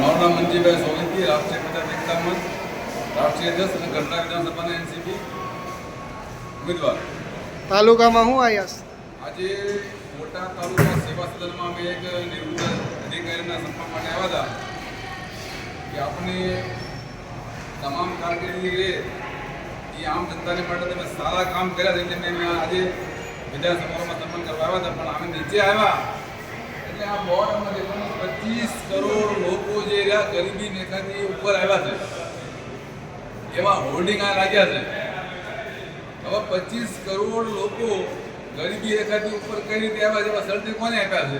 મારું નામ મંજીભાઈ સોલંકી, રાષ્ટ્રીય પંચાયત એકતા મંચ, રાષ્ટ્રીય અધ્યક્ષ અને ગઢડા વિધાનસભાના એનસીપી ઉમેદવાર. તાલુકામાં શું આવ્યા? આજે મોટા તાલુકા સેવા સદનમાં અમે એક નિવૃત્ત અધિકારીના સંપર્ક માટે આવ્યા હતા કે આપણી તમામ કારકિર્દી એ આમ જનતાને માટે તમે સારા કામ કર્યા એટલે મેં આજે વિધાનસભામાં સન્માન કરવા આવ્યા હતા. પણ અમે નીચે આવ્યા એટલે આ બોર્ડ અમે 25 કરોડ લોકો જે રહ્યા ગરીબી રેખાથી ઉપર આવ્યા છે એવા હોર્ડિંગ આ લાગ્યા છે. હવે 25 કરોડ લોકો ગરીબી રેખાથી ઉપર કઈ રીતે આવ્યા છે, એવા સર્ટી કોને આપ્યા છે?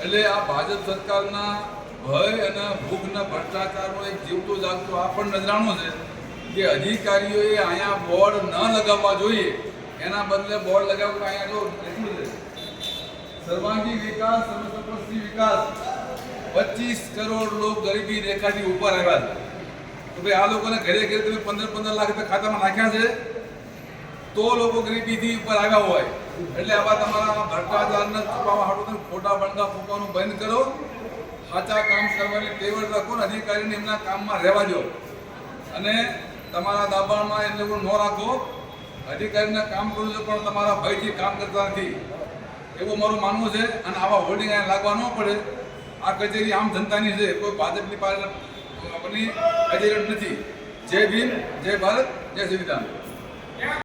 એટલે આ ભાજપ સરકારના ભય અને ભૂખના ભ્રષ્ટાચારનો એક જીવતો જાગતો આ પણ નજરાણો છે કે અધિકારીઓએ અહીંયા બોર્ડ ન લગાવવા જોઈએ, એના બદલે બોર્ડ લગાવવું. અહીંયા જો એટલું છે સર્વાંગી વિકાસ, સમસ્યાપરસ્થી વિકાસ, 25 કરોડ લોકો ગરીબી રેખાથી ઉપર આવ્યા છે. તો ભાઈ આ લોકોને ઘરે ઘરે તમે 15 લાખ રૂપિયા ખાતામાં નાખ્યા છે તો લોકો ગરીબીથી ઉપર આવ્યા હોય. એટલે આવા તમારા ભ્રષ્ટાચારને છુપાવવા હાટું ખોટા બણકા ફૂંકવાનું બંધ કરો, સાચા કામ કરવાની ટેવડ રાખો ને અધિકારીને એમના કામમાં રહેવા દો અને તમારા દબાણમાં એ લોકો ન રાખો. અધિકારીને કામ કરવું છે પણ તમારા ભયથી કામ કરતા નથી એવું મારું માનવું છે. અને આવા હોર્ડિંગ અહીંયા લાગવા ન પડે. આ કચેરી આમ જનતાની છે, કોઈ ભાજપની આપણી કચેરી નથી. જય ભીમ, જય ભારત, જય સંવિધાન.